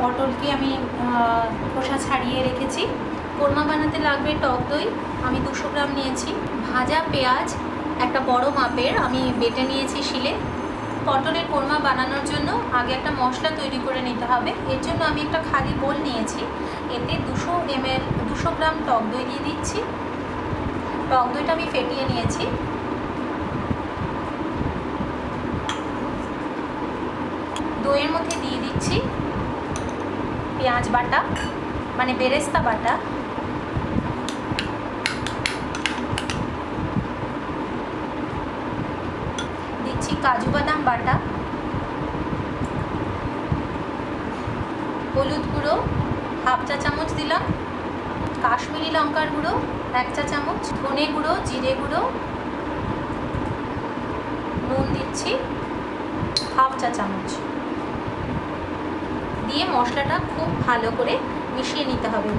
পটলকে আমি খোসা ছাড়িয়ে রেখেছি। কোরমা বানাতে লাগবে টক দই, আমি 200 গ্রাম নিয়েছি। ভাজা পেঁয়াজ একটা বড় মাপের আমি বেটে নিয়েছি শিলে। পটলের কোরমা বানানোর জন্য আগে একটা মশলা তৈরি করে নিতে হবে। এর জন্য আমি একটা খালি বোল নিয়েছি, এতে 200 গ্রাম টক দই দিয়ে দিচ্ছি। টক দইটা আমি ফেটিয়ে নিয়েছি। দইয়ের মধ্যে দিয়ে দিচ্ছি পেঁয়াজ বাটা, মানে বেরেস্তা বাটা, দিচ্ছি কাজু বাদাম বাটা, হলুদ গুঁড়ো 1/2 চা চামচ দিলাম, কাশ্মীরি লঙ্কার গুঁড়ো 1 চা চামচ, ধনে গুঁড়ো, জিরে গুঁড়ো, নুন দিচ্ছি 1/2 চা চামচ দিয়ে মশলাটা খুব ভালো করে মিশিয়ে নিতে হবে।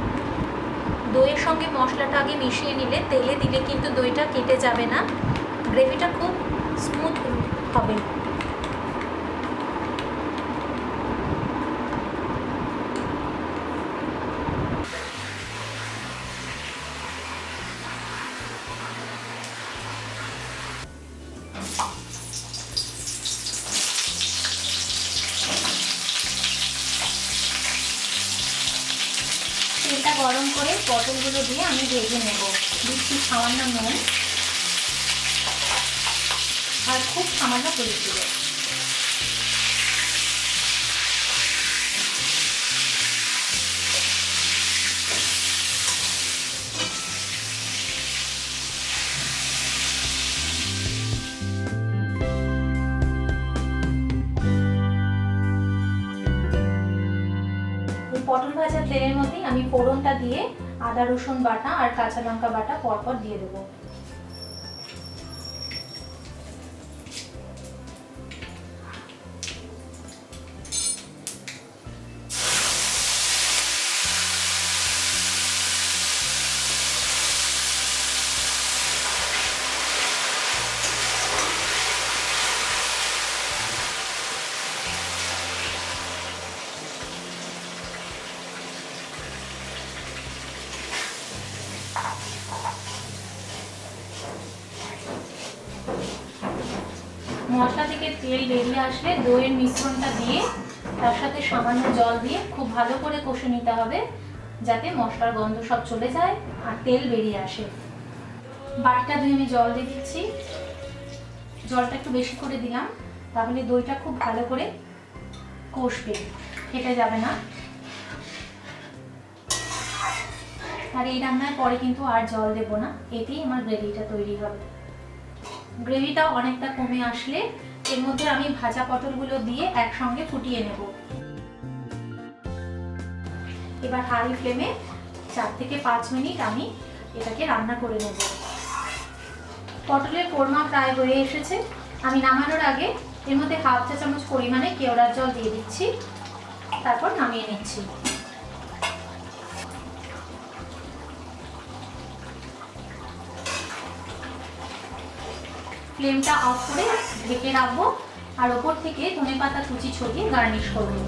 দইয়ের সঙ্গে মশলাটা আগে মিশিয়ে নিলে, তেলে দিলে কিন্তু দইটা কেটে যাবে না, গ্রেভিটা খুব স্মুথ হবে। তেলটা গরম করে পটলগুলো দিয়ে আমি ভেজে নেব। দিচ্ছি সামান্য নুন আর খুব সামান্য হলুদ গুঁড়ো। পটল ভাজার তেলের মধ্যেই আমি ফোড়নটা দিয়ে আদা রসুন বাটা আর কাঁচা লঙ্কা বাটা পরপর দিয়ে দেবো। মশলা থেকে তেল বেরিয়ে আসলে দইয়ের মিশ্রণটা দিয়ে তার সাথে সামান্য জল দিয়ে খুব ভালো করে কষে নিতে হবে, যাতে মশলার গন্ধ সব চলে যায় আর তেল বেরিয়ে আসে। বাটিটা ধুয়ে আমি জল দিয়ে দিচ্ছি। জলটা একটু বেশি করে দিলাম, তাহলে দইটা খুব ভালো করে কষবে, ফেটে যাবে না। আর এই রান্নার পরে কিন্তু আর জল দেব না, এতেই আমার গ্রেভিটা তৈরি হবে। গ্রেভিটা অনেকটা কমে আসলে এর মধ্যে আমি ভাজা পটলগুলো দিয়ে একসঙ্গে ফুটিয়ে নেব। এবার হাই ফ্লেমে 4 থেকে 5 মিনিট আমি এটাকে রান্না করে নেব। পটলের কোরমা প্রায় হয়ে এসেছে। আমি নামানোর আগে এর মধ্যে 1/2 চা চামচ পরিমাণে কেওড়ার জল দিয়ে দিচ্ছি, তারপর নামিয়ে নিচ্ছি। ফ্লেমটা অফ করে ঢেকে রাখবো আর ওপর থেকে ধনেপাতা কুচি ছড়িয়ে গার্নিশ করবো।